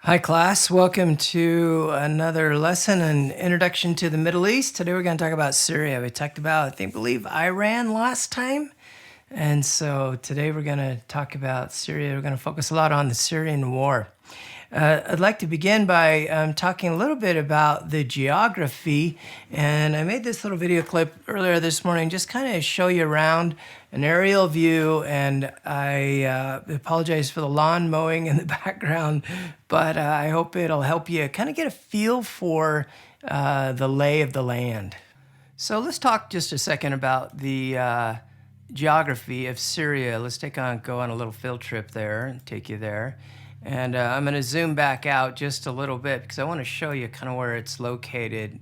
Hi class, welcome to another lesson on Introduction to the Middle East. Today we're going to talk about Syria. We talked about, believe Iran last time. And so today we're going to talk about Syria. We're going to focus a lot on the Syrian war. I'd like to begin by talking a little bit about the geography. And I made this little video clip earlier this morning, just kind of show you around an aerial view. And I apologize for the lawn mowing in the background, but I hope it'll help you kind of get a feel for the lay of the land. So let's talk just a second about the geography of Syria. Let's go on a little field trip there and take you there. And I'm going to zoom back out just a little bit because I want to show you kind of where it's located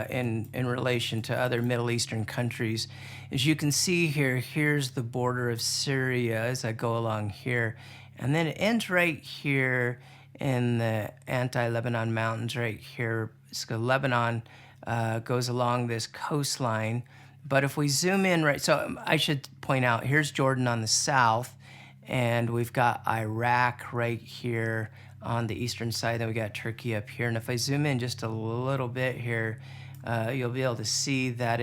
in relation to other Middle Eastern countries. As you can see here, here's the border of Syria as I go along here. And then it ends right here in the anti-Lebanon mountains right here. So Lebanon goes along this coastline. But if we zoom in, right, so I should point out, here's Jordan on the south. And we've got Iraq right here on the eastern side. Then we got Turkey up here. And if I zoom in just a little bit here, you'll be able to see that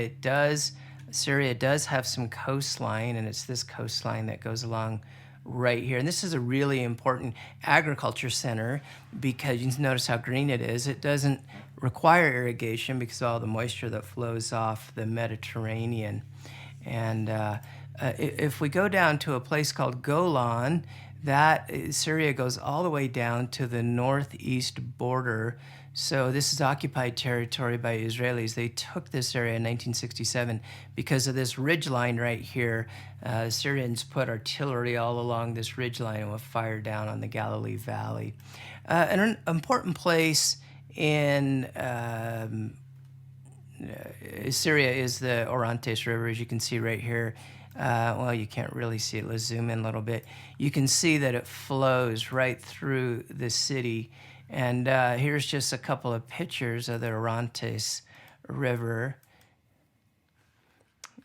Syria does have some coastline, and it's this coastline that goes along right here. And this is a really important agriculture center because you can notice how green it is. It doesn't require irrigation because of all the moisture that flows off the Mediterranean. And if we go down to a place called Golan, Syria goes all the way down to the northeast border. So this is occupied territory by Israelis. They took this area in 1967 because of this ridgeline right here. Syrians put artillery all along this ridgeline and would fire down on the Galilee Valley. An important place in Syria is the Orontes River, as you can see right here. Well, you can't really see it. Let's zoom in a little bit. You can see that it flows right through the city. And here's just a couple of pictures of the Orontes River.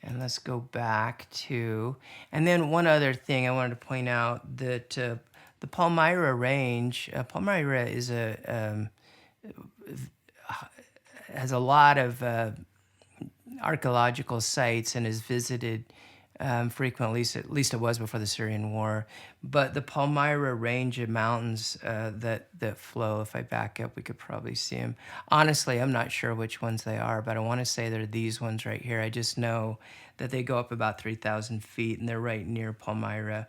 And let's go back to, and then one other thing I wanted to point out that the Palmyra Range, Palmyra is has a lot of archaeological sites and is visited frequently, at least it was before the Syrian war. But the Palmyra range of mountains that flow, if I back up, we could probably see them. Honestly, I'm not sure which ones they are, but I want to say they're these ones right here. I just know that they go up about 3,000 feet, and they're right near Palmyra.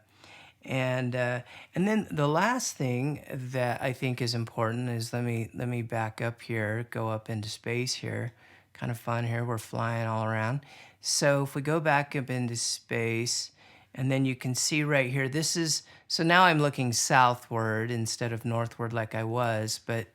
And then the last thing that I think is important is let me back up here, go up into space here. Kind of fun here. We're flying all around. So if we go back up into space, and then you can see right here, so now I'm looking southward instead of northward like I was, but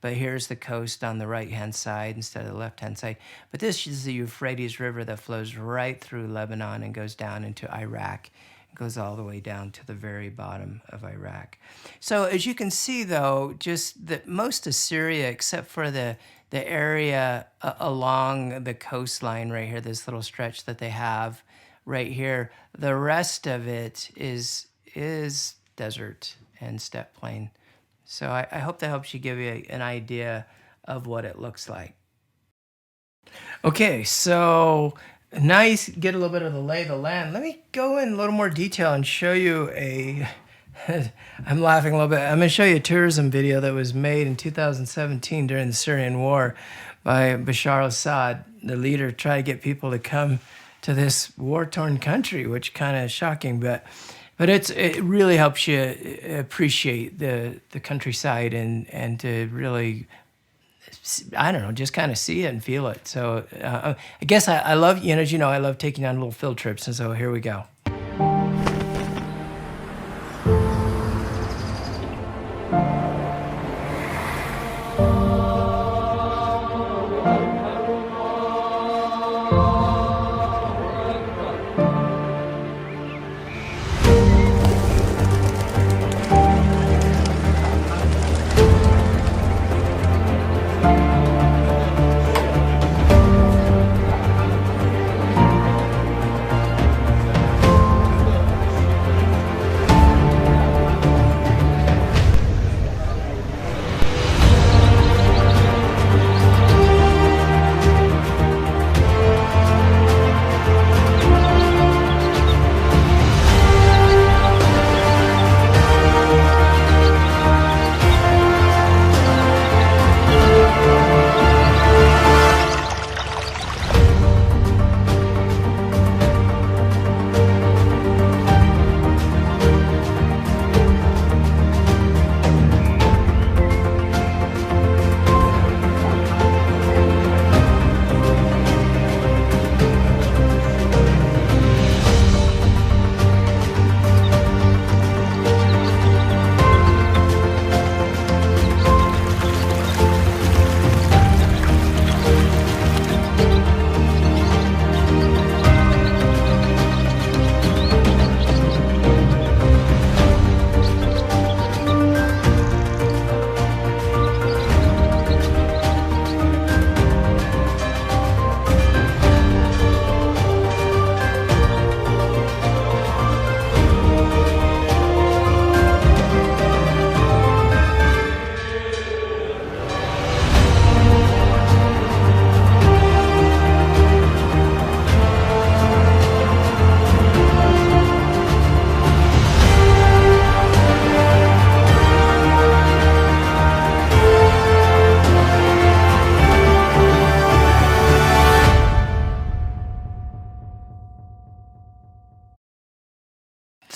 here's the coast on the right-hand side instead of the left-hand side. But this is the Euphrates River that flows right through Lebanon and goes down into Iraq. It goes all the way down to the very bottom of Iraq. So as you can see, though, just that most of Syria, except for the area along the coastline right here, this little stretch that they have right here, the rest of it is desert and steppe plain. So I hope that helps you give you an idea of what it looks like. Okay, so nice, get a little bit of the lay of the land. Let me go in a little more detail and show you I'm laughing a little bit. I'm going to show you a tourism video that was made in 2017 during the Syrian war by Bashar al-Assad, the leader, trying to get people to come to this war-torn country, which kind of shocking, but it really helps you appreciate the countryside and to really, I don't know, just kind of see it and feel it. So I guess I love, as you know, I love taking on little field trips, and so here we go.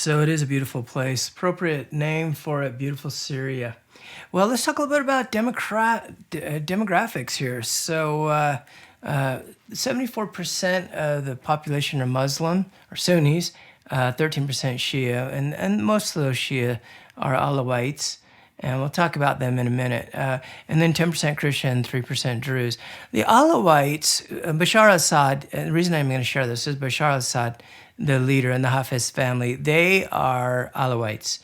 So it is a beautiful place. Appropriate name for it, beautiful Syria. Well, let's talk a little bit about demographics here. So, 74% of the population are Muslim or Sunnis, 13% Shia, and most of those Shia are Alawites. And we'll talk about them in a minute. And then 10% Christian, 3% Druze. The Alawites, Bashar al-Assad, and the reason I'm going to share this is Bashar al-Assad, the leader in the Hafez family, they are Alawites.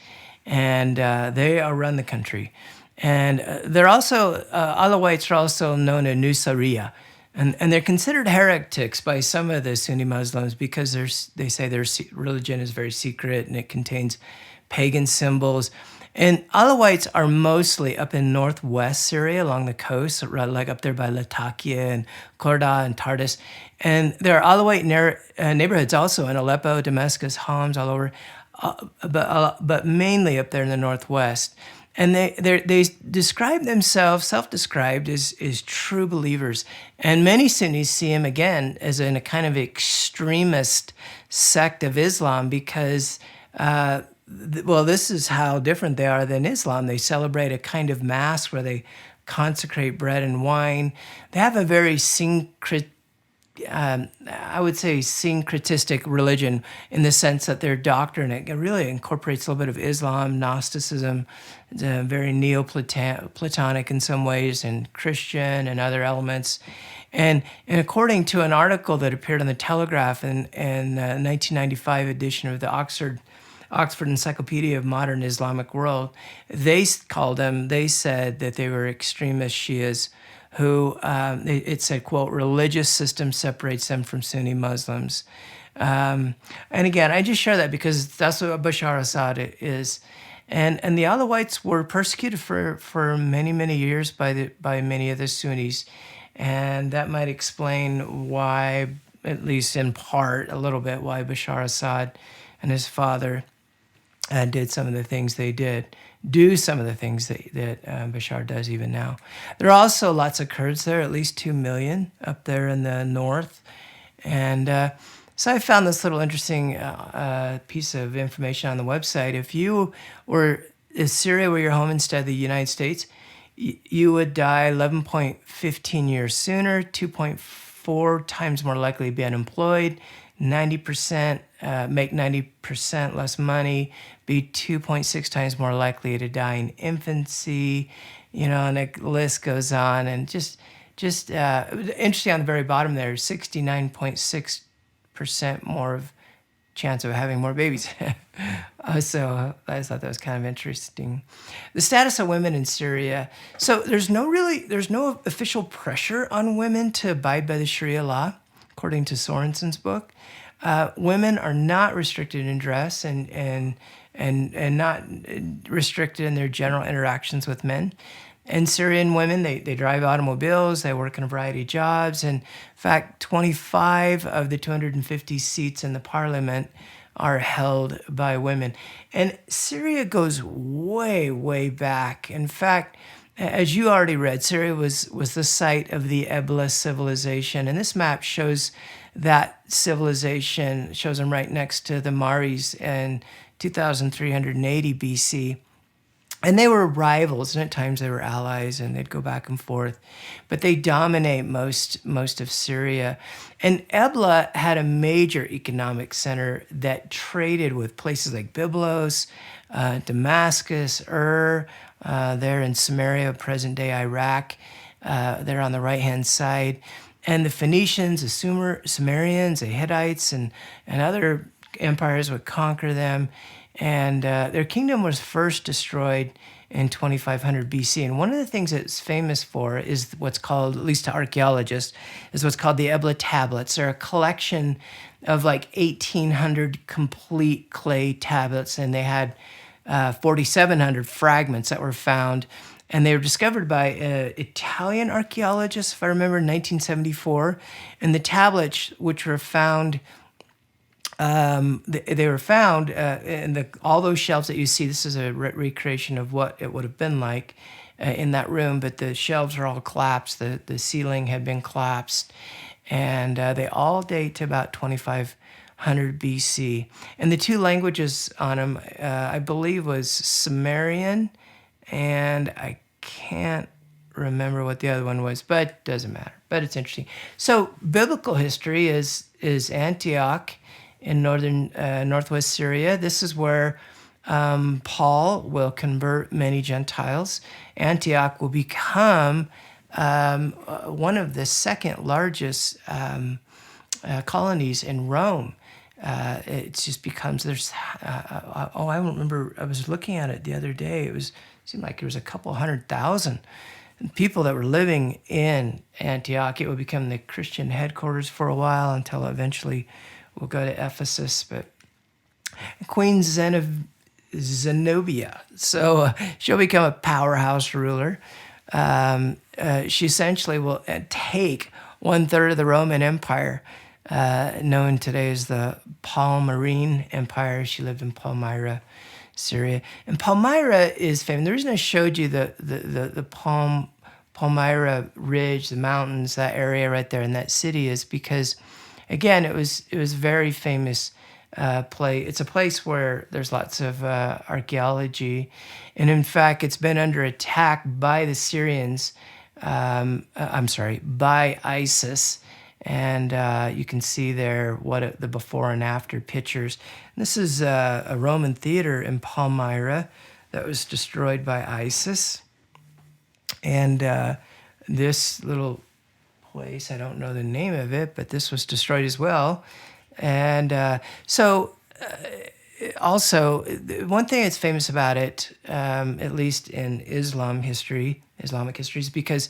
And they run the country. And they're also, Alawites are also known as Nusra. And they're considered heretics by some of the Sunni Muslims because they say their religion is very secret and it contains pagan symbols. And Alawites are mostly up in northwest Syria along the coast, like up there by Latakia and Korda and Tartus. And there are Alawite neighborhoods also in Aleppo, Damascus, Homs, all over, but mainly up there in the northwest. And they describe themselves, self-described, as true believers. And many Sunnis see them, again, as in a kind of extremist sect of Islam because well, this is how different they are than Islam. They celebrate a kind of mass where they consecrate bread and wine. They have a very I would say syncretistic religion in the sense that their doctrine, it really incorporates a little bit of Islam, Gnosticism, it's very Neoplatonic in some ways, and Christian and other elements. And according to an article that appeared on the Telegraph in 1995 edition of the Oxford Encyclopedia of Modern Islamic World, they said that they were extremist Shias who, it said, quote, religious system separates them from Sunni Muslims. And again, I just share that because that's what Bashar al-Assad is. And the Alawites were persecuted for many, many years by many of the Sunnis. And that might explain why, at least in part, a little bit, why Bashar al-Assad and his father did some of the things they did, do some of the things that Bashar does even now. There are also lots of Kurds there, at least 2 million up there in the north. And so I found this little interesting piece of information on the website. If Syria were your home instead of the United States, you would die 11.15 years sooner, 2.4 times more likely to be unemployed, 90% make 90% less money, be 2.6 times more likely to die in infancy, and the list goes on. And just interesting on the very bottom there, 69.6% more of chance of having more babies. So I thought that was kind of interesting. The status of women in Syria. So there's no official pressure on women to abide by the Sharia law, according to Sorensen's book. Women are not restricted in dress and not restricted in their general interactions with men. And Syrian women, they drive automobiles, they work in a variety of jobs. And in fact, 25 of the 250 seats in the parliament are held by women. And Syria goes way, way back. In fact, as you already read, Syria was the site of the Ebla civilization. And this map shows that civilization, shows them right next to the Maris in 2380 BC. And they were rivals, and at times they were allies, and they'd go back and forth. But they dominate most of Syria. And Ebla had a major economic center that traded with places like Byblos, Damascus, there in Samaria, present-day Iraq, there on the right-hand side. And the Phoenicians, the Sumerians, the Hittites, and other empires would conquer them. And their kingdom was first destroyed in 2500 BC. And one of the things it's famous for is what's called, at least to archaeologists, is what's called the Ebla tablets. They're a collection of like 1,800 complete clay tablets, and they had 4,700 fragments that were found. And they were discovered by Italian archaeologists, if I remember, in 1974. And the tablets, which were found, they were found in all those shelves that you see. This is a recreation of what it would have been like in that room, but the shelves are all collapsed. The ceiling had been collapsed. And they all date to about 25 100 BC. And the two languages on them, I believe, was Sumerian, and I can't remember what the other one was, but it doesn't matter. But it's interesting. So biblical history is Antioch in northwest Syria. This is where Paul will convert many Gentiles. Antioch will become one of the second largest colonies in Rome. It just becomes, I remember, I was looking at it the other day. It seemed like there was a couple 100,000 people that were living in Antioch. It would become the Christian headquarters for a while until eventually we'll go to Ephesus. But Queen Zenobia, so she'll become a powerhouse ruler. She essentially will take 1/3 of the Roman Empire, known today as the Palmyrene Empire. She lived in Palmyra, Syria. And Palmyra is famous. The reason I showed you the Palmyra Ridge, the mountains, that area right there in that city is because, again, it was very famous place. It's a place where there's lots of archaeology. And in fact, it's been under attack by the Syrians, by ISIS. And you can see there the before and after pictures. This is a Roman theater in Palmyra that was destroyed by ISIS. And this little place, I don't know the name of it, but this was destroyed as well. And also, one thing that's famous about it, at least in Islamic history, is because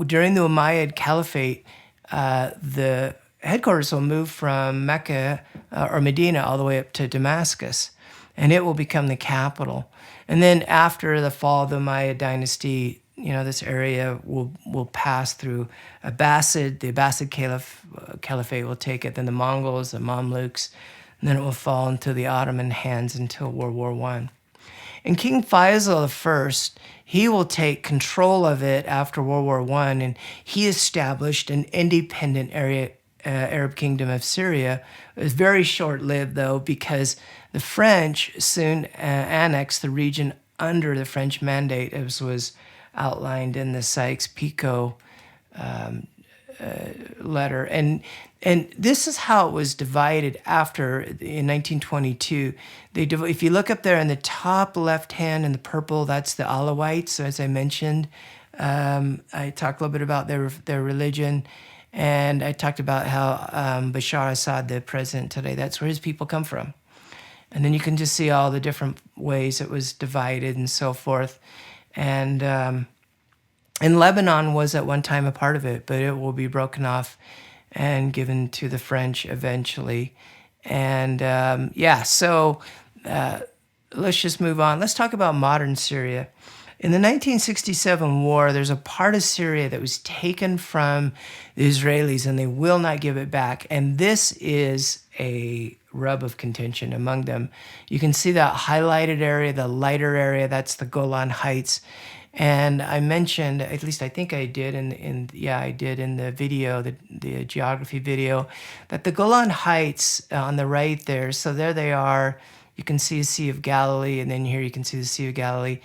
during the Umayyad Caliphate, the headquarters will move from Mecca or Medina all the way up to Damascus, and it will become the capital. And then after the fall of the Umayyad dynasty, this area will pass through Abbasid. The Abbasid Caliphate will take it, then the Mongols, the Mamluks, and then it will fall into the Ottoman hands until World War I. And King Faisal I, he will take control of it after World War I, and he established an independent Arab kingdom of Syria. It was very short-lived, though, because the French soon annexed the region under the French mandate, as was outlined in the Sykes-Picot letter. And this is how it was divided after, in 1922. If you look up there in the top left hand in the purple, that's the Alawites. So as I mentioned, I talked a little bit about their religion, and I talked about how Bashar al-Assad, the president today, that's where his people come from. And then you can just see all the different ways it was divided and so forth. And Lebanon was at one time a part of it, but it will be broken off and given to the French eventually. And so let's just move on. Let's talk about modern Syria. In the 1967 war, there's a part of Syria that was taken from the Israelis, and they will not give it back. And this is a rub of contention among them. You can see that highlighted area, the lighter area, that's the Golan Heights. And I mentioned, at least I think I did in the video, the geography video, that the Golan Heights on the right there, so there they are. You can see the Sea of Galilee, and then here you can see the Sea of Galilee.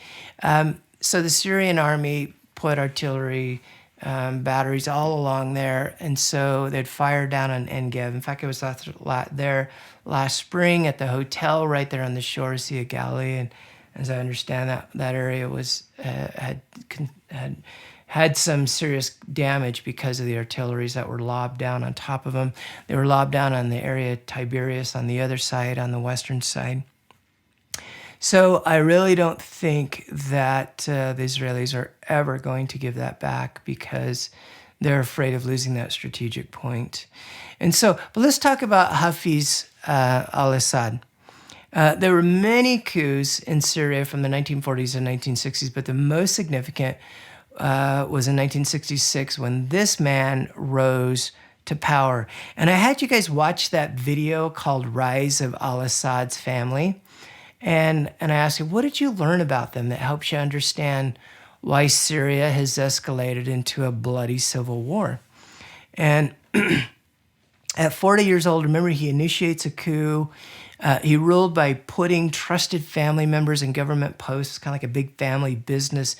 So the Syrian army put artillery batteries all along there, and so they'd fire down on En-Gev. In fact, it was there last spring at the hotel right there on the shore of Sea of Galilee, and as I understand, that area was had some serious damage because of the artilleries that were lobbed down on top of them. They were lobbed down on the area of Tiberias on the other side, on the western side. So I really don't think that the Israelis are ever going to give that back because they're afraid of losing that strategic point. And so, but let's talk about Hafez al-Assad. There were many coups in Syria from the 1940s and 1960s, but the most significant was in 1966 when this man rose to power. And I had you guys watch that video called Rise of al-Assad's Family. And I asked you, what did you learn about them that helps you understand why Syria has escalated into a bloody civil war? And At 40 years old, remember, he initiates a coup. He ruled by putting trusted family members in government posts, kind of like a big family business.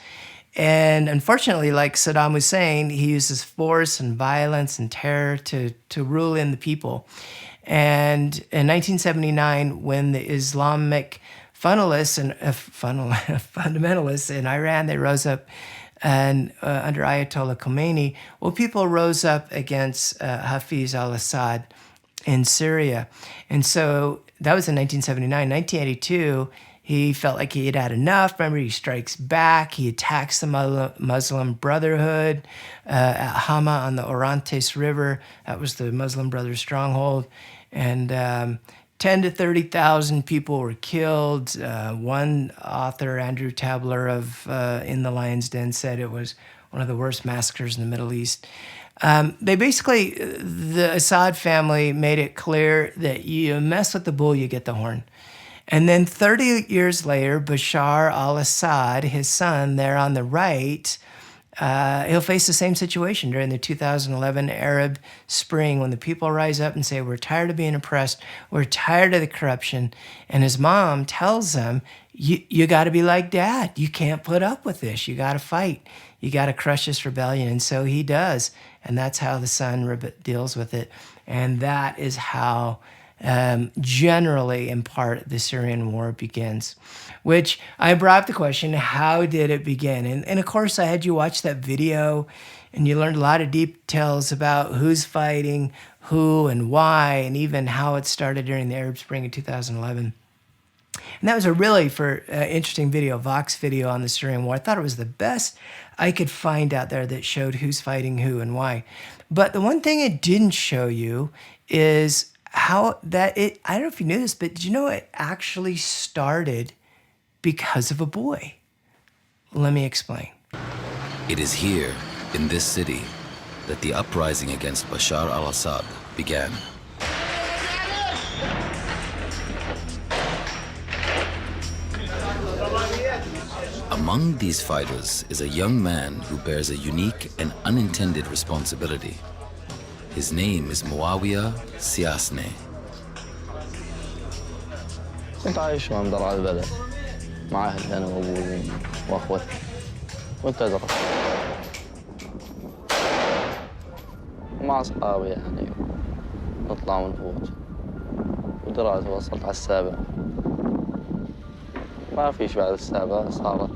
And unfortunately, like Saddam Hussein, he uses force and violence and terror to rule in the people. And in 1979, when the Islamic fundamentalists in Iran, they rose up and under Ayatollah Khomeini, well, people rose up against Hafez al-Assad in Syria. And so that was in 1979. 1982, he felt like he had had enough. Remember, he strikes back. He attacks the Muslim Brotherhood at Hama on the Orontes River. That was the Muslim Brothers' stronghold. And 10 to 30,000 people were killed. One author, Andrew Tabler of In the Lion's Den, said it was one of the worst massacres in the Middle East. They basically, the Assad family made it clear that you mess with the bull, you get the horn. And then 30 years later, Bashar al-Assad, his son there on the right, he'll face the same situation during the 2011 Arab Spring when the people rise up and say, we're tired of being oppressed, we're tired of the corruption. And his mom tells him, you got to be like dad. You can't put up with this. You got to fight. You got to crush this rebellion. And so he does. And that's how the son deals with it. And that is how generally, in part, the Syrian war begins, which I brought up the question, how did it begin? And of course, I had you watch that video, and you learned a lot of details about who's fighting, who and why, and even how it started during the Arab Spring of 2011. And that was a really interesting video, Vox video on the Syrian war. I thought it was the best I could find out there that showed who's fighting who and why. But the one thing it didn't show you is how that I don't know if you knew this, but did you know it actually started because of a boy? Let me explain. It is here, in this city, that the uprising against Bashar al-Assad began. Among these fighters is a young man who bears a unique and unintended responsibility. His name is Muawiyah Siasne. كنت عايش مع مدرعة البلد مع أهلي أنا وأبوي وأخوتي كنت أدرس مع أصحابي يعني نطلع ونفوت ودراسة وصلت على السابع ما فيش بعد السابع صارت.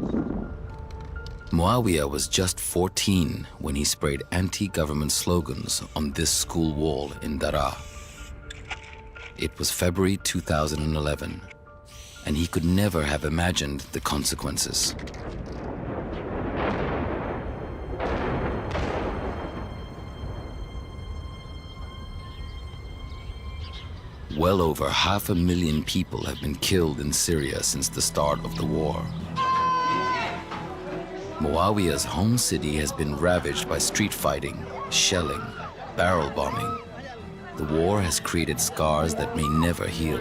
Muawiyah was just 14 when he sprayed anti-government slogans on this school wall in Daraa. It was February 2011, and he could never have imagined the consequences. Well over 500,000 people have been killed in Syria since the start of the war. Muawiyah's home city has been ravaged by street fighting, shelling, barrel bombing. The war has created scars that may never heal.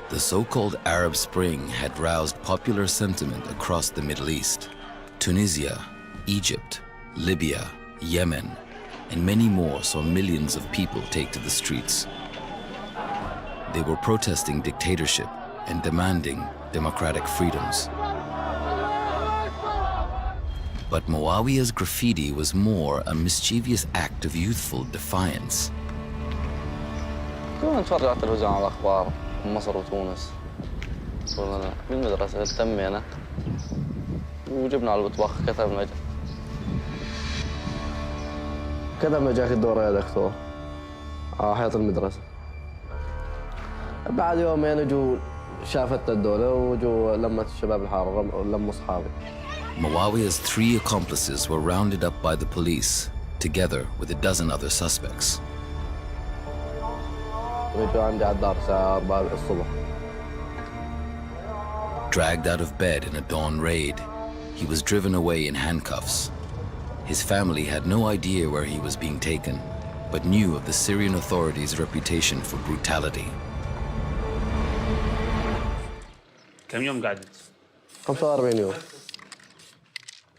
The so-called Arab Spring had roused popular sentiment across the Middle East. Tunisia, Egypt, Libya, Yemen, and many more saw millions of people take to the streets. They were protesting dictatorship and demanding democratic freedoms. But Muawiyah's graffiti was more a mischievous act of youthful defiance. كنا نتفرج على التلفزيون على الأخبار مصر وتونس كنا بالمدرسة تمينا وجبنا على المطبخ كتبنا جاك الدورة يا دكتور على حيط المدرسة. بعد يومين اجوا شافتنا الدولة وجوا لمت الشباب الحارة لموا أصحابي. Muawiyah's 3 accomplices were rounded up by the police, together with a dozen other suspects. Dragged out of bed in a dawn raid, he was driven away in handcuffs. His family had no idea where he was being taken, but knew of the Syrian authorities' reputation for brutality. كم يوم قعدت؟ 45 يوم.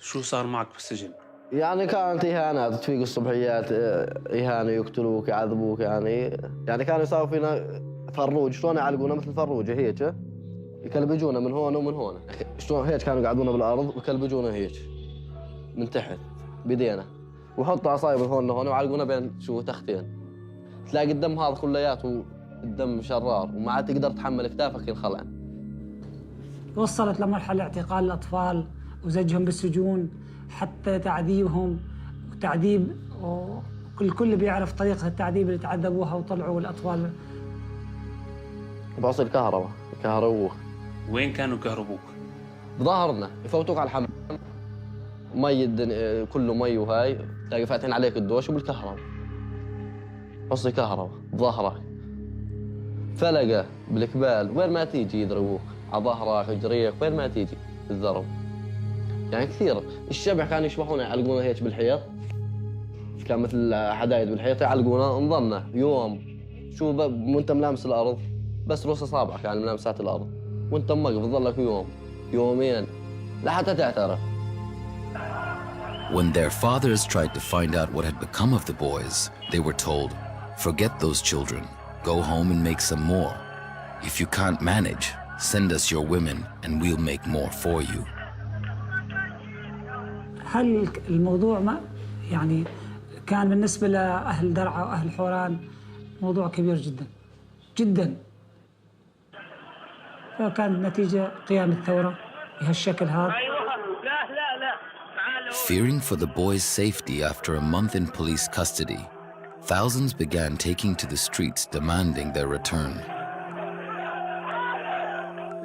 شو صار معك بالسجن؟ يعني كانت إهانات، تفيق الصبحيات إهانة، يقتلوك يعذبوك يعني كانوا يساووا فينا فروج، شلون يعلقونا مثل فروجة هيك، يكلبجونا من هون ومن هون، شلون هيك كانوا يقعدونا بالأرض ويكلبجونا هيك من تحت بيدينا، ويحطوا عصاية من هون لهون ويعلقونا بين تختين، تلاقي الدم هذا كلياته الدم شرار وما عاد تقدر تحمل كتافك ينخلع. وصلت لمرحلة اعتقال الأطفال وزجهم بالسجون، حتى تعذيبهم وتعذيب، الكل بيعرف طريقة التعذيب اللي تعذبوها وطلعوا الأطفال. بوصل كهرباء كهربوك. وين كانوا كهربوك؟ بظهرنا يفوتوك على الحمام، مي الدنيا كله مي، وهاي تلاقي فاتحين عليك الدوش وبالكهرباء. وصل كهرباء بظهرك، فلقة بالكبال، وين ما تيجي يضربوك على ظهرك وجريك، وين ما تيجي الضرب. يعني كثير. الشبح كانوا يشبحونا يعلقونا هيك بالحيط، كان مثل حدايد بالحيط يعلقونا، نظلنا يوم وانت ملامس الارض، بس رؤوس اصابعك يعني ملامسات الارض، وانت موقف تظلك يوم يومين لحتى تعترف. When their fathers tried to find out what had become of the boys, they were told, "Forget those children. Go home and make some more. If you can't manage, send us your women and we'll make more for you." هل الموضوع ما يعني كان بالنسبة لأهل درعا وأهل حوران موضوع كبير جدا جدا، فكانت نتيجة قيام الثورة بهالشكل هذا. Fearing for the boys' safety after a month in police custody, thousands began taking to the streets demanding their return.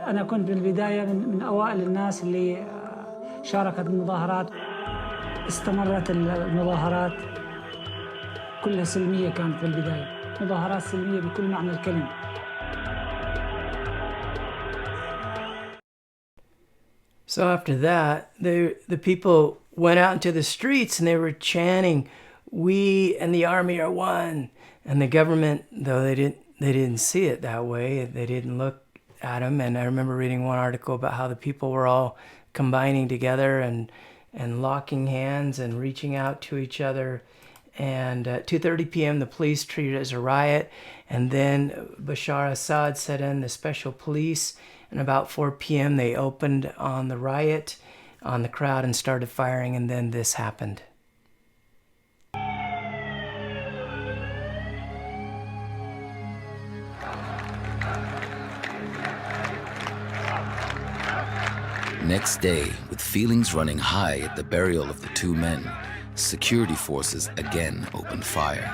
أنا كنت بالبداية من أوائل الناس اللي شاركت بالمظاهرات. استمرت المظاهرات كلها سلمية، كانت بالبداية مظاهرات سلمية بكل معنى الكلمة. So after that, the people went out into the streets and they were chanting, "We and the army are one." And the government, though they didn't see it that way, they didn't look at them. And I remember reading one article about how the people were all combining together and locking hands and reaching out to each other. And at 2:30 p.m., the police treated it as a riot. And then Bashar al-Assad set in the special police. And about 4 p.m., they opened on the riot, on the crowd, and started firing. And then this happened. Next day, with feelings running high at the burial of the two men, security forces again opened fire.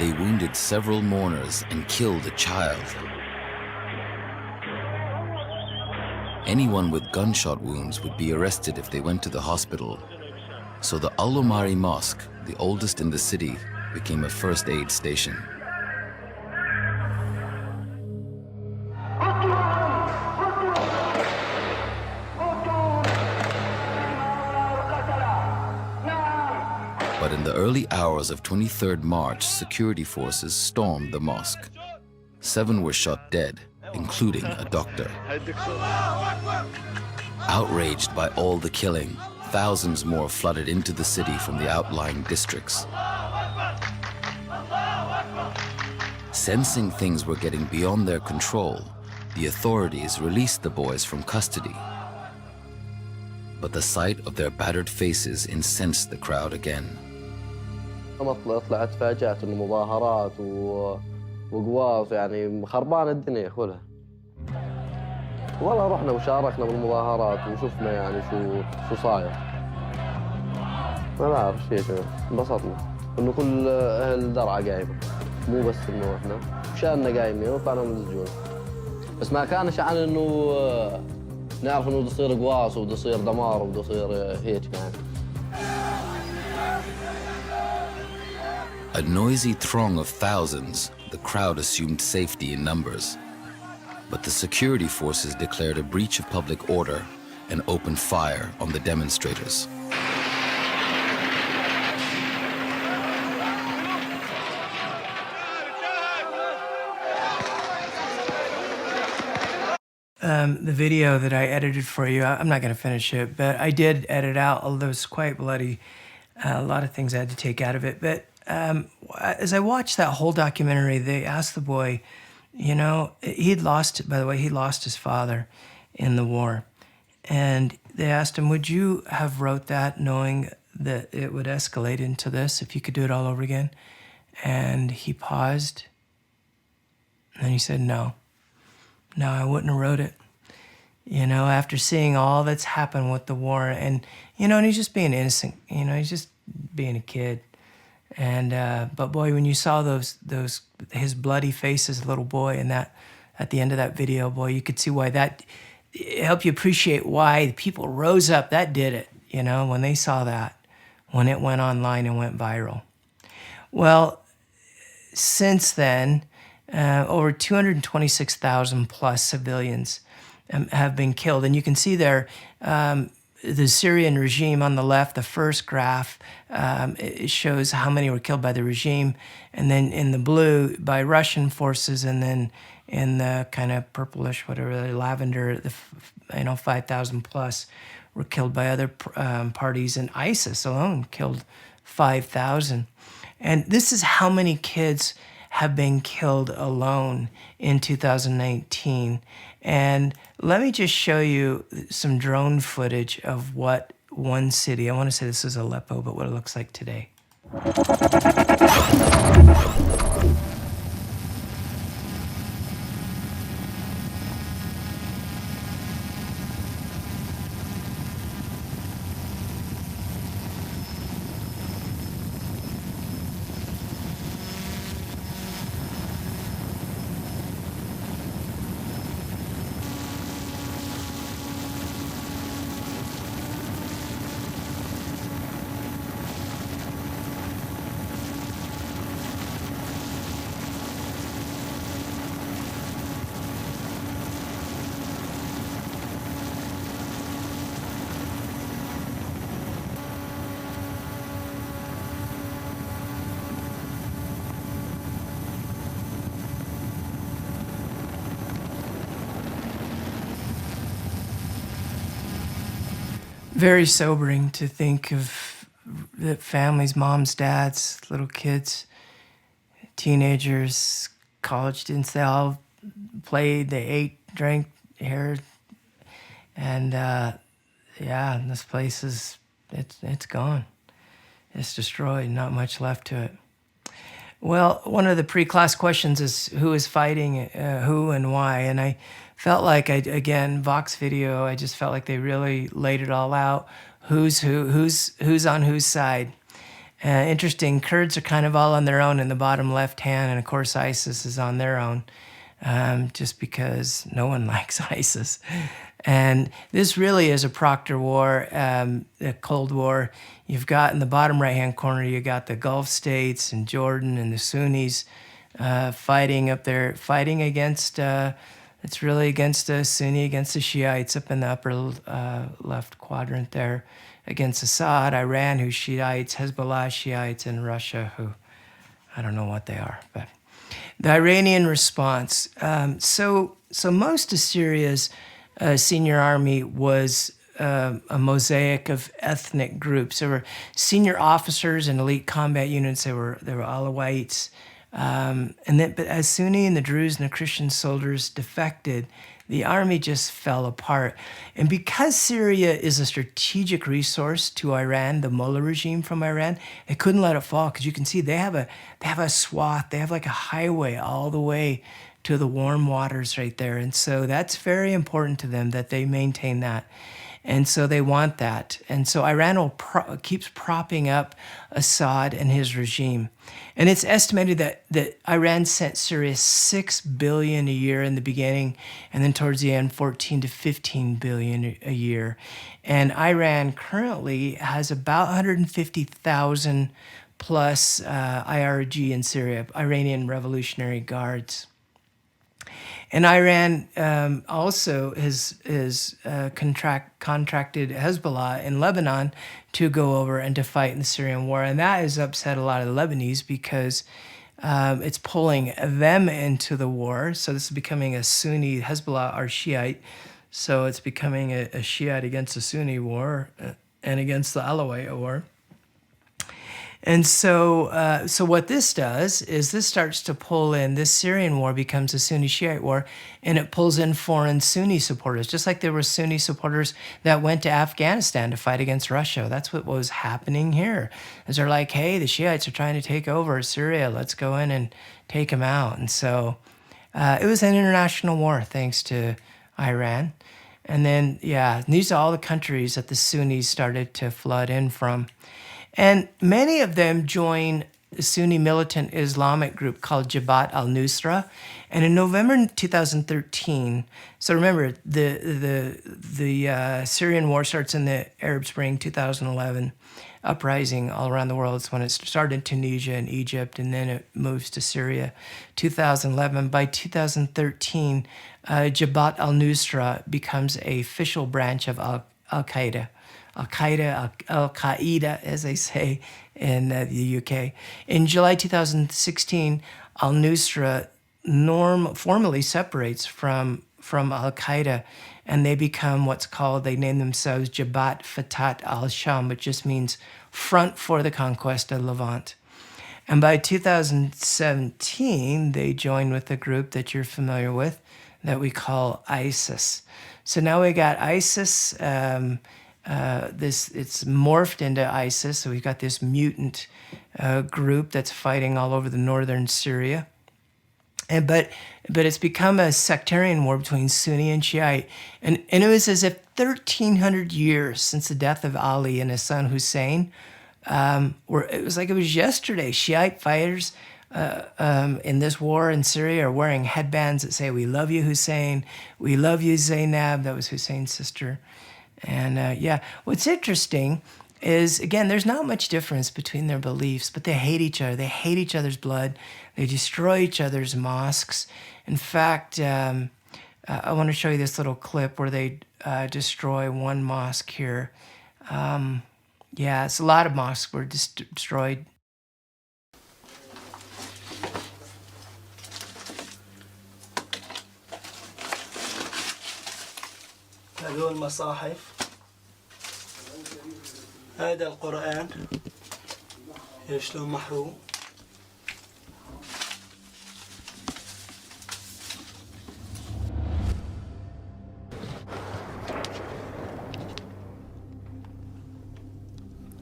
They wounded several mourners and killed a child. Anyone with gunshot wounds would be arrested if they went to the hospital. So the Al-Umari Mosque, the oldest in the city, became a first aid station. But in the early hours of 23rd March, security forces stormed the mosque. 7 were shot dead, including a doctor. Outraged by all the killing, thousands more flooded into the city from the outlying districts. Sensing things were getting beyond their control, the authorities released the boys from custody. But the sight of their battered faces incensed the crowd again. طلعت فاجأت انه مظاهرات وقواص يعني خربان الدنيا كلها. والله رحنا وشاركنا بالمظاهرات وشفنا يعني شو صاير. ما بعرف شيء، انبسطنا انه كل اهل درعا قايمه، مو بس انه احنا شاننا قايمين وطلعنا من السجون. بس ما كانش عن انه نعرف انه بده يصير قواص وبده يصير دمار وبده يصير هيك يعني. A noisy throng of thousands, the crowd assumed safety in numbers. But the security forces declared a breach of public order and opened fire on the demonstrators. The video that I edited for you, I'm not going to finish it, but I did edit out, although it's quite bloody. A lot of things I had to take out of it. But as I watched that whole documentary, they asked the boy, you know, he'd lost, by the way, he lost his father in the war. And they asked him, would you have wrote that knowing that it would escalate into this if you could do it all over again? And he paused. And then he said, no, I wouldn't have wrote it. You know, after seeing all that's happened with the war, and, you know, and he's just being innocent, you know, he's just being a kid. And, but boy, when you saw his bloody face as a little boy and that, at the end of that video, boy, you could see why that, it helped you appreciate why people rose up. That did it, you know, when they saw that, when it went online and went viral. Well, since then, over 226,000 plus civilians have been killed. And you can see there, the Syrian regime on the left, the first graph, it shows how many were killed by the regime. And then in the blue, by Russian forces. And then in the kind of purplish, whatever, lavender, 5,000 plus were killed by other parties. And ISIS alone killed 5,000. And this is how many kids have been killed alone in 2019. And let me just show you some drone footage of what one city, I want to say this is Aleppo, but what it looks like today. Very sobering to think of the families, moms, dads, little kids, teenagers, college students, they all played, they ate, drank, here. And yeah, this place is, it's gone. It's destroyed, not much left to it. Well, one of the pre-class questions is who is fighting, who and why. And I felt like, again, Vox video, I just felt like they really laid it all out. Who's on whose side. Interesting, Kurds are kind of all on their own in the bottom left hand, and of course ISIS is on their own, just because no one likes ISIS. And this really is a Proctor war, a Cold War. You've got in the bottom right-hand corner, you got the Gulf states and Jordan and the Sunnis fighting up there, fighting against, it's really against the Sunni, against the Shiites up in the upper left quadrant there, against Assad, Iran, who's Shiites, Hezbollah, Shiites, and Russia, who I don't know what they are. But the Iranian response. So most of Syria's senior army was a mosaic of ethnic groups. There were senior officers and elite combat units. There were Alawites. But as Sunni and the Druze and the Christian soldiers defected, the army just fell apart. And because Syria is a strategic resource to Iran, the Mullah regime from Iran, they couldn't let it fall, because you can see they have a swath, they have like a highway all the way to the warm waters right there. And so that's very important to them that they maintain that. And so they want that. And so Iran keeps propping up Assad and his regime. And it's estimated that Iran sent Syria $6 billion a year in the beginning, and then towards the end, 14 to 15 billion a year. And Iran currently has about 150,000 plus IRG in Syria, Iranian Revolutionary Guards. And Iran also has contracted Hezbollah in Lebanon to go over and to fight in the Syrian war. And that has upset a lot of the Lebanese because it's pulling them into the war. So this is becoming a Sunni. Hezbollah are Shiite. So it's becoming a Shiite against a Sunni war and against the Alawite war. And so what this does is this starts to pull in, this Syrian war becomes a Sunni Shiite war, and it pulls in foreign Sunni supporters, just like there were Sunni supporters that went to Afghanistan to fight against Russia. That's what was happening here. Is they're like, hey, the Shiites are trying to take over Syria. Let's go in and take them out. And so it was an international war thanks to Iran. And then, yeah, these are all the countries that the Sunnis started to flood in from. And many of them join a Sunni militant Islamic group called Jabat al-Nusra. And in November 2013, so remember, the Syrian war starts in the Arab Spring 2011 uprising all around the world. It's when it started in Tunisia and Egypt, and then it moves to Syria 2011. By 2013, Jabhat al-Nusra becomes an official branch of al-Qaeda. Al-Qaeda, as they say in the UK. In July 2016, al-Nusra formally separates from Al-Qaeda, and they become they name themselves Jabhat Fatat al-Sham, which just means front for the conquest of Levant. And by 2017, they join with a group that you're familiar with that we call ISIS. So now we got ISIS, it's morphed into ISIS. So we've got this mutant group that's fighting all over the northern Syria. But it's become a sectarian war between Sunni and Shiite. And it was as if 1,300 years since the death of Ali and his son Hussein, it was like it was yesterday. Shiite fighters in this war in Syria are wearing headbands that say, "We love you, Hussein. We love you, Zainab." That was Hussein's sister. And what's interesting is, again, there's not much difference between their beliefs, but they hate each other. They hate each other's blood. They destroy each other's mosques. In fact, I want to show you this little clip where they destroy one mosque here. It's a lot of mosques were destroyed. هذول المصاحف هذا القرآن شلون محروم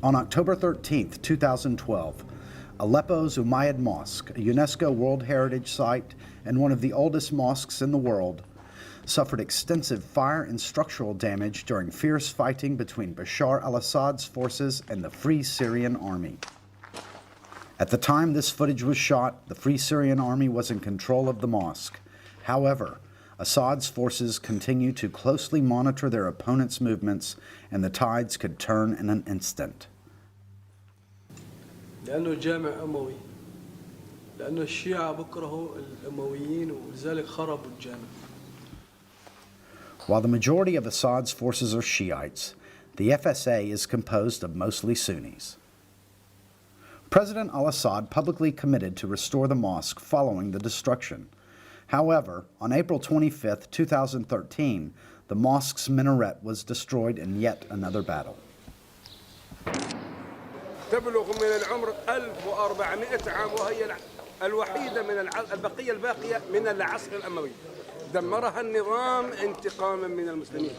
On October 13th, 2012, Aleppo's Umayyad Mosque, a UNESCO World Heritage Site and one of the oldest mosques in the world, suffered extensive fire and structural damage during fierce fighting between Bashar al-Assad's forces and the Free Syrian Army. At the time this footage was shot, the Free Syrian Army was in control of the mosque. However, Assad's forces continue to closely monitor their opponents' movements, and the tides could turn in an instant. لأنه جامع أموي لأنه الشيعة بكرهوا الأمويين ولذلك خربوا الجامع. While the majority of Assad's forces are Shiites, the FSA is composed of mostly Sunnis. President al-Assad publicly committed to restore the mosque following the destruction. However, on April 25, 2013, the mosque's minaret was destroyed in yet another battle. تبلغ من العمر 1400 عام وهي الوحيدة من البقية الباقية من العصر الأموي. دمرها النظام انتقاما من المسلمين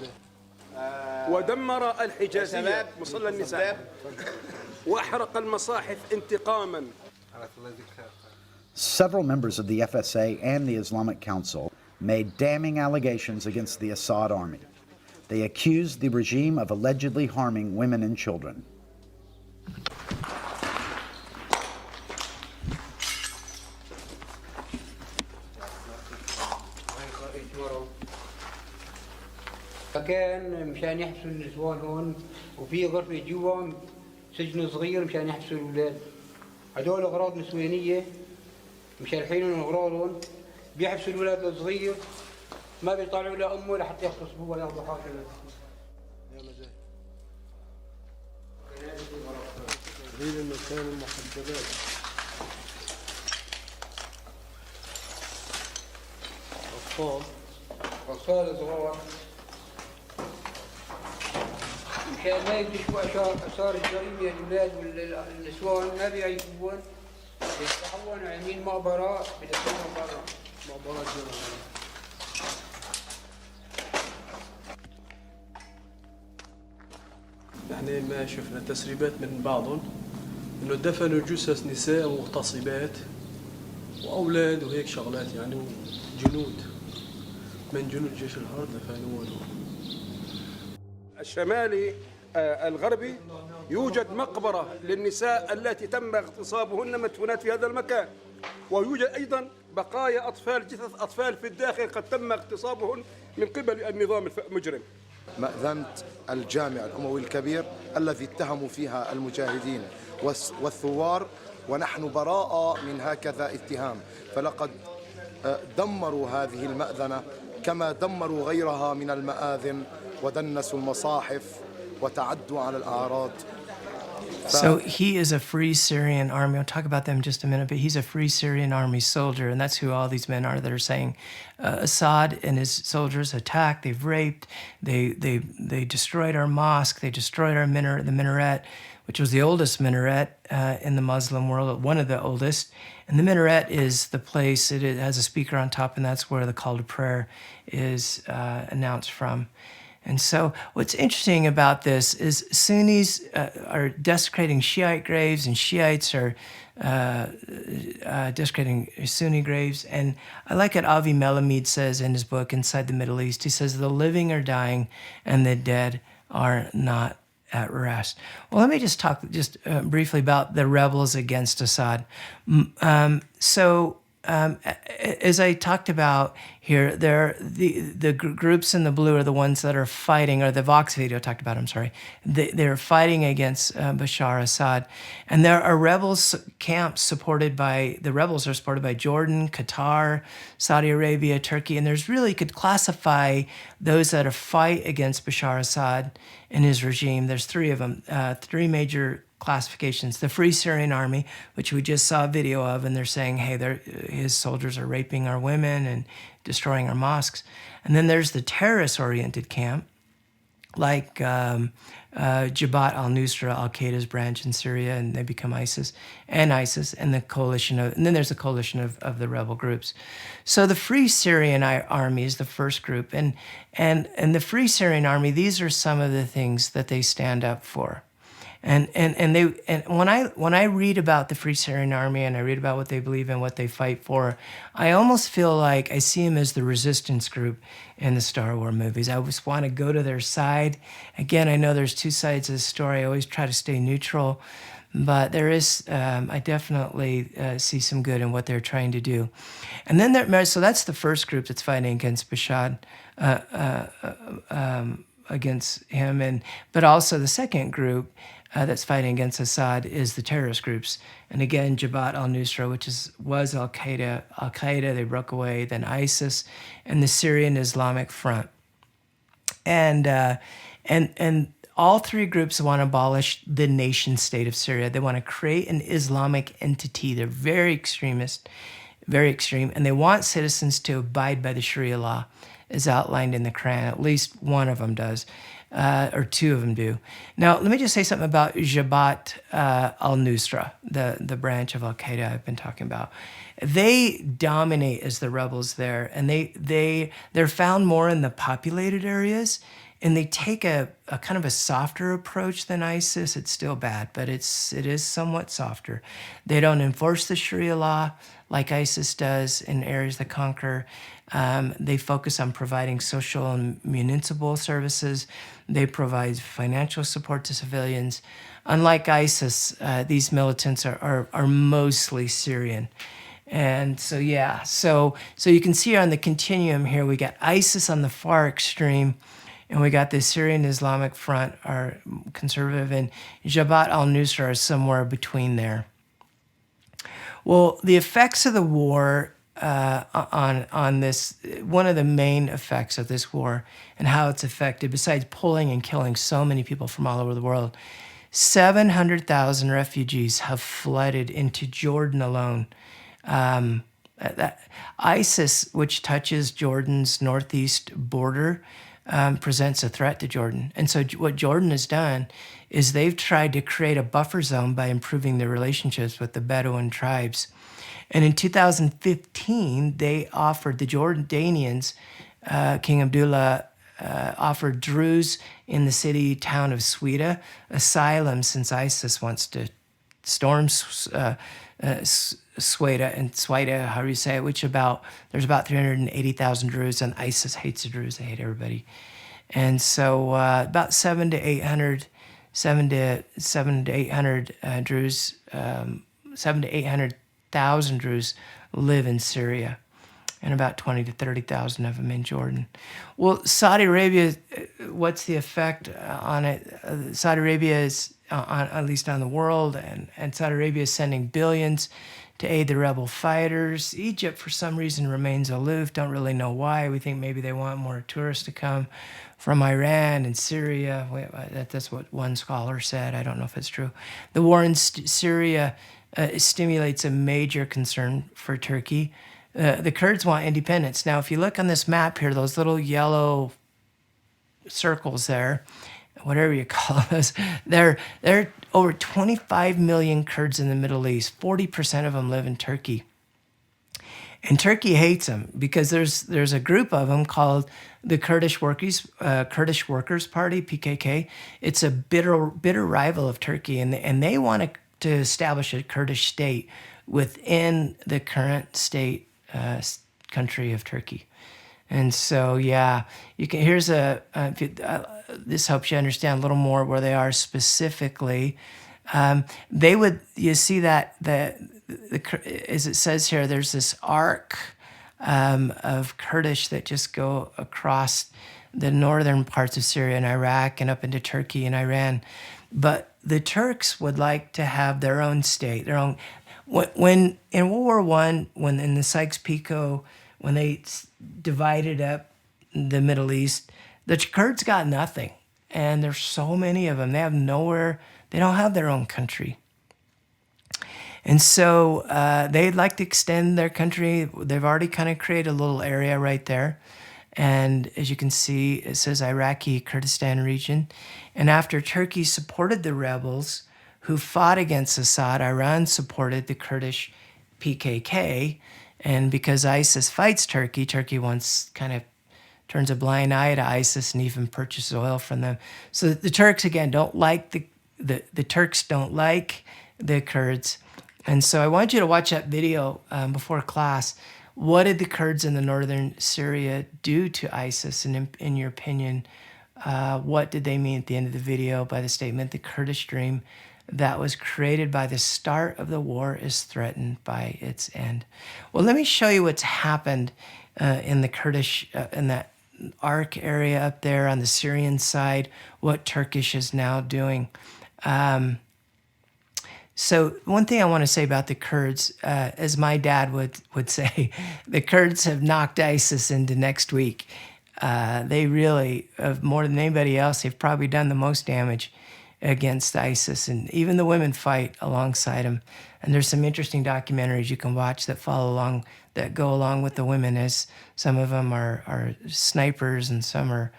ودمر الحجازية مصلى النساء وأحرق المصاحف انتقاما. Several members of the FSA and the Islamic Council made damning allegations against the Assad army. They accused the regime of allegedly harming women and children. فكان مشان يحبسوا النسوان هون وفي غرفة جوا سجن صغير مشان يحبسوا الأولاد. هدول أغراض نسوانية مشان حينهم أغراضهم بيحبسوا الولاد الصغير ما بيطلعوا لأمه لحتى يغتصبوها وياخذوا حاجة. تغيير المكان المحددات. أطفال صغار مشان ما يكتشفوا آثار الجريمة. الأولاد والنسوان ما بيعيشون، بيفتحون عاملين مقبرات بدفنوهم برا. مقبرات جريمة. نحن ما شفنا تسريبات من بعضهم انه دفنوا جثث نساء مغتصبات واولاد وهيك شغلات يعني، وجنود من جنود جيش الحر دفنوهم. الشمالي الغربي يوجد مقبرة للنساء التي تم اغتصابهن مدفونات في هذا المكان، ويوجد أيضا بقايا أطفال، جثث أطفال في الداخل قد تم اغتصابهن من قبل النظام المجرم. مأذنة الجامع الأموي الكبير الذي اتهموا فيها المجاهدين والثوار، ونحن براء من هكذا اتهام، فلقد دمروا هذه المأذنة كما دمروا غيرها من المآذن ودنسوا المصاحف وتعدوا على الأعراض. So he is a free Syrian army. I'll talk about them in just a minute, but he's a free Syrian army soldier, and that's who all these men are that are saying Assad and his soldiers attacked, they've raped, they destroyed our mosque, they destroyed our minaret, the minaret, which was the oldest minaret in the Muslim world, one of the oldest. And the minaret is the place, it has a speaker on top, and that's where the call to prayer is announced from. And so what's interesting about this is Sunnis are desecrating Shiite graves, and Shiites are desecrating Sunni graves. And I like what Avi Melamed says in his book, Inside the Middle East. He says, the living are dying and the dead are not at rest. Well, let me just talk briefly about the rebels against Assad. As I talked about here, the groups in the blue are the ones that are fighting, or the Vox video talked about, I'm sorry. They're fighting against Bashar Assad. And there are rebels camps the rebels are supported by Jordan, Qatar, Saudi Arabia, Turkey. And there's really, you could classify those that fight against Bashar Assad and his regime. There's three of them, three major classifications. The Free Syrian Army, which we just saw a video of, and they're saying, hey, his soldiers are raping our women and destroying our mosques. And then there's the terrorist-oriented camp, like Jabat, al-Nusra, al-Qaeda's branch in Syria, and they become ISIS, and the coalition and then there's a coalition of the rebel groups. So the Free Syrian Army is the first group, and the Free Syrian Army, these are some of the things that they stand up for. And when I read about the Free Syrian Army and I read about what they believe in, what they fight for, I almost feel like I see them as the resistance group in the Star Wars movies. I always want to go to their side. Again, I know there's two sides of the story. I always try to stay neutral, but there is, I definitely see some good in what they're trying to do. And then so that's the first group that's fighting against Bashar, against him, but also the second group that's fighting against Assad is the terrorist groups. And again, Jabat al-Nusra, which was al-Qaeda, they broke away, then ISIS, and the Syrian Islamic Front. And all three groups want to abolish the nation state of Syria. They want to create an Islamic entity. They're very extremist, very extreme, and they want citizens to abide by the Sharia law as outlined in the Quran. At least one of them does. Or two of them do. Now, let me just say something about Jabhat al-Nusra, the branch of al-Qaeda I've been talking about. They dominate as the rebels there, and they're found more in the populated areas, and they take a kind of a softer approach than ISIS. It's still bad, but it is somewhat softer. They don't enforce the Sharia law like ISIS does in areas that conquer. They focus on providing social and municipal services. They provide financial support to civilians. Unlike ISIS, these militants are mostly Syrian. And so, yeah, so you can see on the continuum here, we got ISIS on the far extreme, and we got the Syrian Islamic Front, are conservative, and Jabhat al-Nusra are somewhere between there. Well, the effects of the war on this, one of the main effects of this war and how it's affected, besides pulling and killing so many people from all over the world. 700,000 refugees have flooded into Jordan alone. ISIS, which touches Jordan's northeast border, presents a threat to Jordan. And so what Jordan has done is they've tried to create a buffer zone by improving their relationships with the Bedouin tribes. And in 2015, they offered, the Jordanians, King Abdullah offered Druze in the city town of Sweda asylum, since ISIS wants to storm Sweda, however you say it, which there's about 380,000 Druze, and ISIS hates the Druze. They hate everybody. And so about 700 to 800 Druze, 700 to 800,000 Druze live in Syria, and about 20 to 30,000 of them in Jordan. Well, Saudi Arabia, what's the effect on it? Saudi Arabia is, at least on the world, and Saudi Arabia is sending billions to aid the rebel fighters. Egypt, for some reason, remains aloof. Don't really know why. We think maybe they want more tourists to come from Iran and Syria. That's what one scholar said. I don't know if it's true. The war in Syria stimulates a major concern for Turkey. The Kurds want independence. Now, if you look on this map here, those little yellow circles there, whatever you call those, they're over 25 million Kurds in the Middle East. 40% of them live in Turkey. And Turkey hates them because there's a group of them called the Kurdish Workers Party, PKK. It's a bitter rival of Turkey, and they want to establish a Kurdish state within the current state country of Turkey. And so, yeah, you can. Here's this helps you understand a little more where they are specifically. You see that as it says here, there's this arc of Kurdish that just go across the northern parts of Syria and Iraq and up into Turkey and Iran. But the Turks would like to have their own state, their own. When in World War I, when in the Sykes-Picot, when they divided up the Middle East, the Kurds got nothing. And there's so many of them. They have nowhere, they don't have their own country. And so they'd like to extend their country. They've already kind of created a little area right there. And as you can see, it says Iraqi Kurdistan region. And after Turkey supported the rebels who fought against Assad, Iran supported the Kurdish PKK. And because ISIS fights Turkey, Turkey once kind of turns a blind eye to ISIS and even purchases oil from them. So the Turks, again, don't like the Turks don't like the Kurds. And so I want you to watch that video before class. What did the Kurds in the northern Syria do to ISIS? And in your opinion, what did they mean at the end of the video by the statement, the Kurdish dream that was created by the start of the war is threatened by its end? Well, let me show you what's happened in the Kurdish, in that arc area up there on the Syrian side, what Turkish is now doing. So one thing I want to say about the Kurds, as my dad would say, the Kurds have knocked ISIS into next week. They really, more than anybody else, they've probably done the most damage against ISIS, and even the women fight alongside them. And there's some interesting documentaries you can watch that go along with the women, as some of them are snipers and some are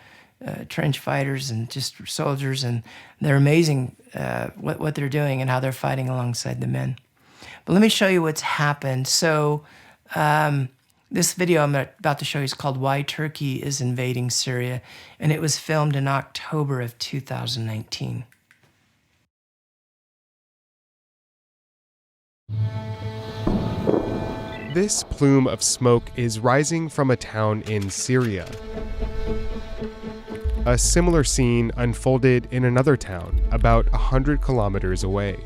trench fighters and just soldiers, and they're amazing what they're doing and how they're fighting alongside the men. But let me show you what's happened. So this video I'm about to show you is called Why Turkey is Invading Syria, and it was filmed in October of 2019. This plume of smoke is rising from a town in Syria. A similar scene unfolded in another town about 100 kilometers away.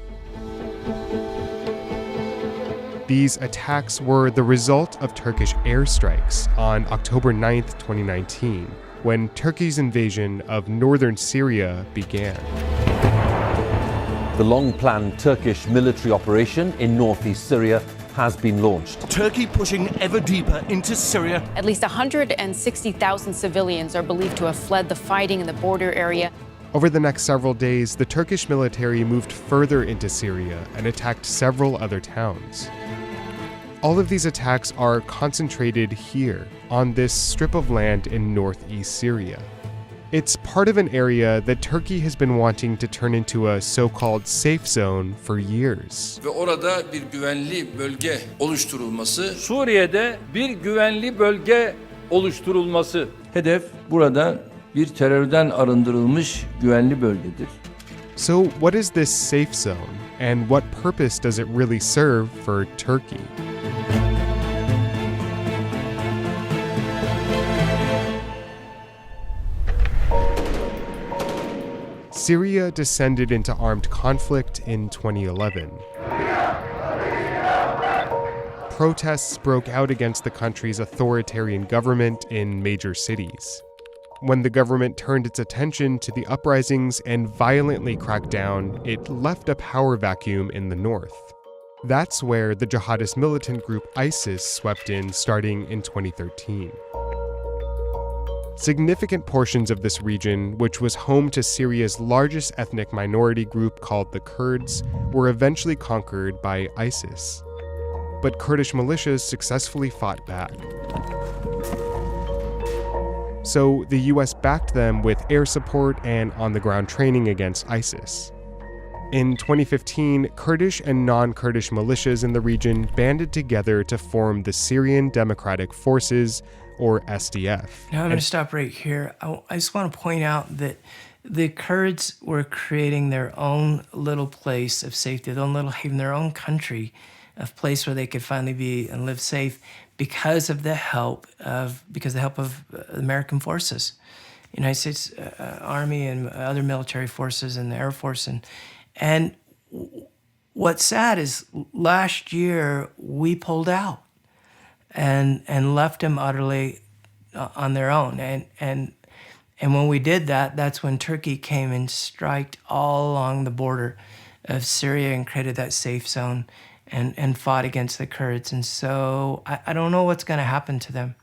These attacks were the result of Turkish airstrikes on October 9th, 2019, when Turkey's invasion of northern Syria began. The long-planned Turkish military operation in northeast Syria has been launched. Turkey pushing ever deeper into Syria. At least 160,000 civilians are believed to have fled the fighting in the border area. Over the next several days, the Turkish military moved further into Syria and attacked several other towns. All of these attacks are concentrated here, on this strip of land in northeast Syria. It's part of an area that Turkey has been wanting to turn into a so-called safe zone for years. Ve orada bir güvenli bölge oluşturulması. Suriye'de bir güvenli bölge oluşturulması. Hedef burada bir terörden arındırılmış güvenli bölgedir. So what is this safe zone, and what purpose does it really serve for Turkey? Syria descended into armed conflict in 2011. Protests broke out against the country's authoritarian government in major cities. When the government turned its attention to the uprisings and violently cracked down, it left a power vacuum in the north. That's where the jihadist militant group ISIS swept in starting in 2013. Significant portions of this region, which was home to Syria's largest ethnic minority group called the Kurds, were eventually conquered by ISIS. But Kurdish militias successfully fought back. So the US backed them with air support and on-the-ground training against ISIS. In 2015, Kurdish and non-Kurdish militias in the region banded together to form the Syrian Democratic Forces, or SDF. Now I'm going to stop right here. I just want to point out that the Kurds were creating their own little place of safety, their own little haven, their own country, a place where they could finally be and live safe because of the help of American forces, United States Army and other military forces and the Air Force. And what's sad is last year we pulled out and left them utterly on their own. And when we did that, that's when Turkey came and striked all along the border of Syria and created that safe zone and fought against the Kurds. And so I don't know what's going to happen to them.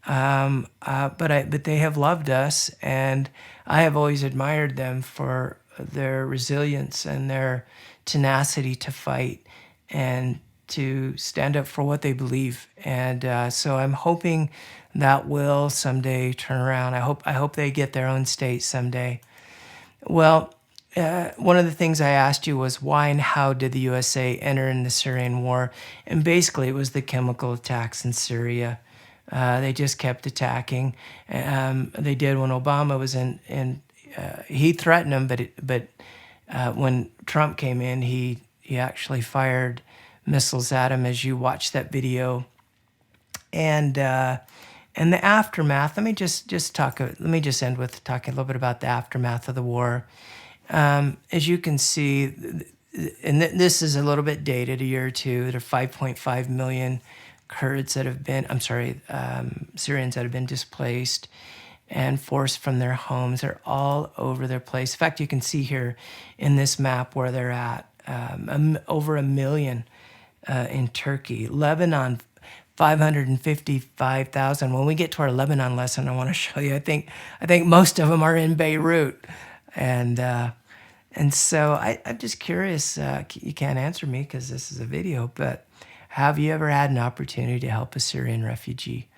But they have loved us, and I have always admired them for their resilience and their tenacity to fight and to stand up for what they believe. And so I'm hoping that will someday turn around. I hope they get their own state someday. Well, one of the things I asked you was why and how did the USA enter in the Syrian war? And basically it was the chemical attacks in Syria. They just kept attacking. They did when Obama was in he threatened them, but when Trump came in, he actually fired missiles at him, as you watch that video. And the aftermath, let me just end with talking a little bit about the aftermath of the war. As you can see, and this is a little bit dated, a year or two, there are 5.5 million Kurds that have been, Syrians that have been displaced and forced from their homes. They're all over their place. In fact, you can see here in this map where they're at, over 1 million in Turkey. Lebanon, 555,000. When we get to our Lebanon lesson, I want to show you, I think most of them are in Beirut. And so I'm just curious, you can't answer me because this is a video, but have you ever had an opportunity to help a Syrian refugee?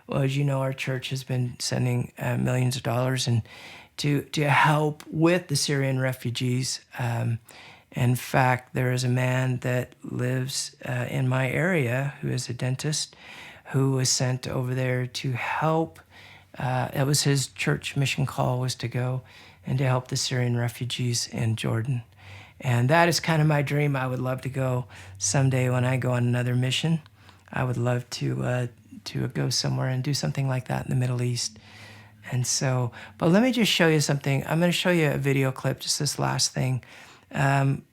Well, as you know, our church has been sending millions of dollars to help with the Syrian refugees. In fact, there is a man that lives in my area who is a dentist who was sent over there to help. That was his church mission call, was to go and to help the Syrian refugees in Jordan. And that is kind of my dream. I would love to go someday when I go on another mission. I would love to go somewhere and do something like that in the Middle East. And so, but let me just show you something. I'm going to show you a video clip, just this last thing.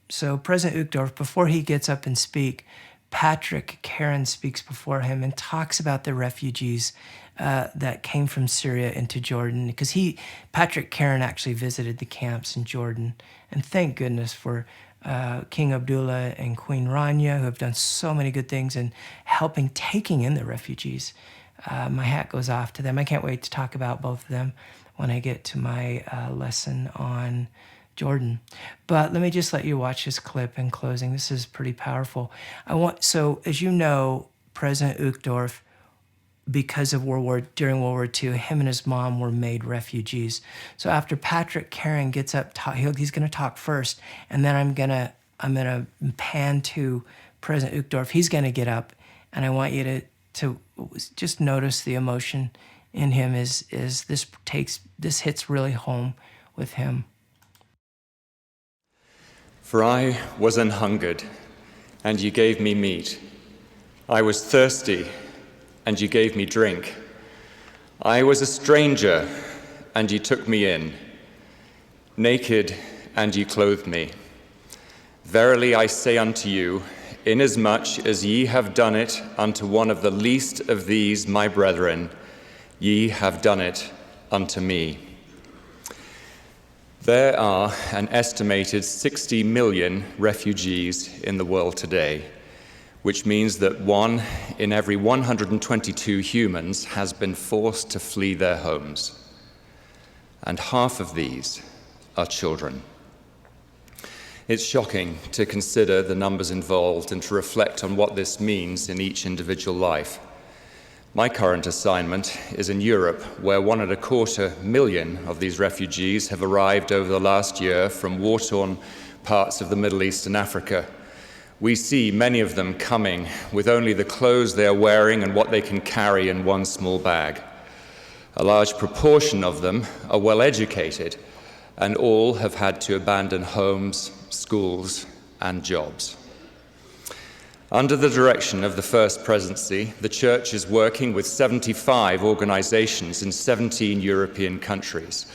So President Uchtdorf, before he gets up and speak, Patrick Karen speaks before him and talks about the refugees that came from Syria into Jordan, because Patrick Karen actually visited the camps in Jordan, and thank goodness for King Abdullah and Queen Rania, who have done so many good things in helping taking in the refugees. My hat goes off to them. I can't wait to talk about both of them when I get to my lesson on Jordan. But let me just let you watch this clip in closing. This is pretty powerful. So as you know, President Uchtdorf, because of during World War II, him and his mom were made refugees. So after Patrick Karen gets up, he's going to talk first, and then I'm gonna pan to President Uchtdorf. He's going to get up, and I want you to just notice the emotion in him as this hits really home with him. For I was an hungered, and you gave me meat. I was thirsty, and you gave me drink. I was a stranger, and you took me in. Naked, and you clothed me. Verily I say unto you, inasmuch as ye have done it unto one of the least of these my brethren, ye have done it unto me. There are an estimated 60 million refugees in the world today, which means that 1 in every 122 humans has been forced to flee their homes. And half of these are children. It's shocking to consider the numbers involved and to reflect on what this means in each individual life. My current assignment is in Europe, where 1.25 million of these refugees have arrived over the last year from war-torn parts of the Middle East and Africa. We see many of them coming with only the clothes they are wearing and what they can carry in one small bag. A large proportion of them are well educated, and all have had to abandon homes, schools, and jobs. Under the direction of the First Presidency, the Church is working with 75 organizations in 17 European countries.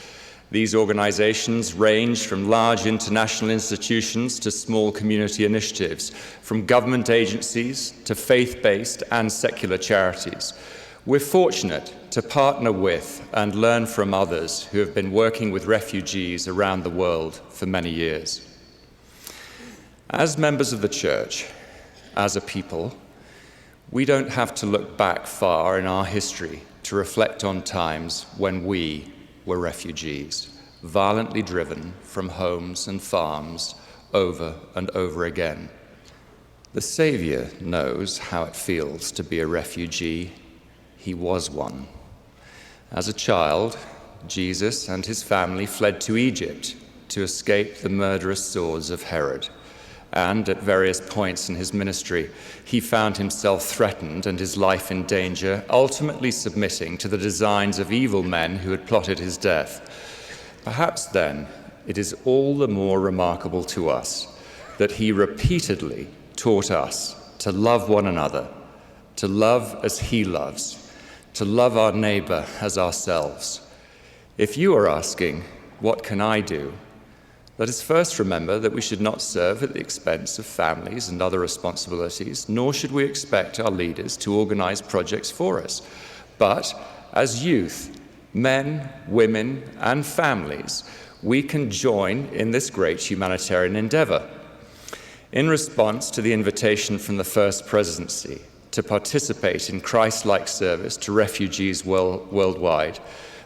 These organizations range from large international institutions to small community initiatives, from government agencies to faith-based and secular charities. We're fortunate to partner with and learn from others who have been working with refugees around the world for many years. As members of the Church, as a people, we don't have to look back far in our history to reflect on times when we were refugees, violently driven from homes and farms over and over again. The Savior knows how it feels to be a refugee. He was one. As a child, Jesus and his family fled to Egypt to escape the murderous swords of Herod. And at various points in his ministry, he found himself threatened and his life in danger, ultimately submitting to the designs of evil men who had plotted his death. Perhaps then, it is all the more remarkable to us that he repeatedly taught us to love one another, to love as he loves, to love our neighbor as ourselves. If you are asking, what can I do? Let us first remember that we should not serve at the expense of families and other responsibilities, nor should we expect our leaders to organize projects for us. But as youth, men, women, and families, we can join in this great humanitarian endeavor. In response to the invitation from the First Presidency to participate in Christ-like service to refugees worldwide,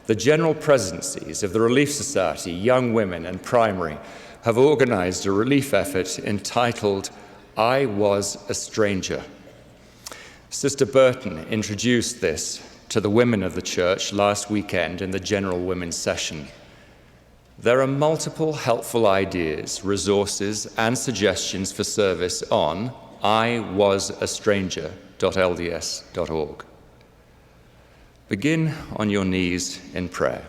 the general presidencies of the Relief Society, Young Women, and Primary have organized a relief effort entitled, I Was a Stranger. Sister Burton introduced this to the women of the church last weekend in the General Women's Session. There are multiple helpful ideas, resources, and suggestions for service on iwasastranger.lds.org. Begin on your knees in prayer.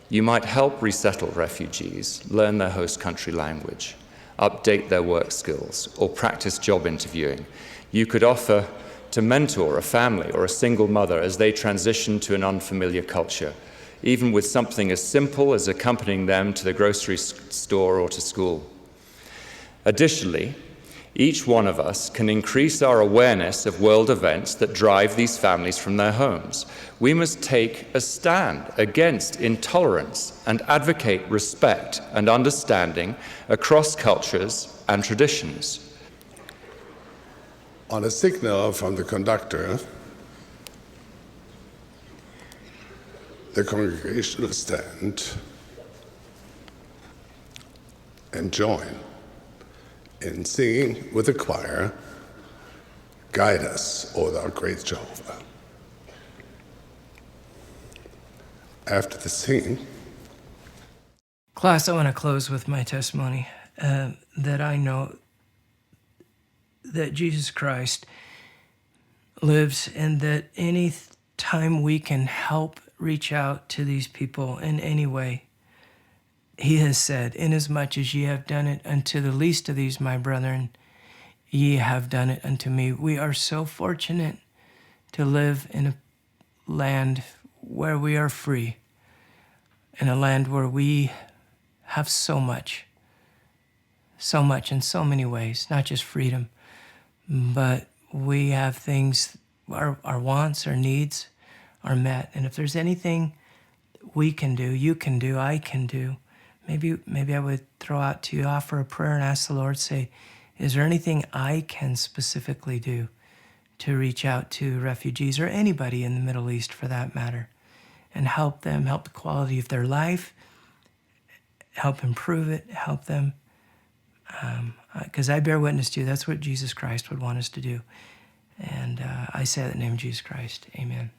You might help resettle refugees, learn their host country language, update their work skills, or practice job interviewing. You could offer to mentor a family or a single mother as they transition to an unfamiliar culture, even with something as simple as accompanying them to the grocery store or to school. Additionally, Each one of us can increase our awareness of world events that drive these families from their homes. We must take a stand against intolerance and advocate respect and understanding across cultures and traditions. On a signal from the conductor, the congregation will stand and join in singing with the choir, "Guide Us, O Thou Great Jehovah." After the singing, Class, I want to close with my testimony that I know that Jesus Christ lives, and that any time we can help reach out to these people in any way, he has said, "Inasmuch as ye have done it unto the least of these, my brethren, ye have done it unto me." We are so fortunate to live in a land where we are free, in a land where we have so much in so many ways, not just freedom, but we have things, our wants, our needs are met. And if there's anything we can do, you can do, I can do, maybe I would throw out to you, offer a prayer and ask the Lord, say, is there anything I can specifically do to reach out to refugees or anybody in the Middle East for that matter, and help them, help the quality of their life, help improve it, help them. Because I bear witness to you, that's what Jesus Christ would want us to do. And I say that in the name of Jesus Christ, amen.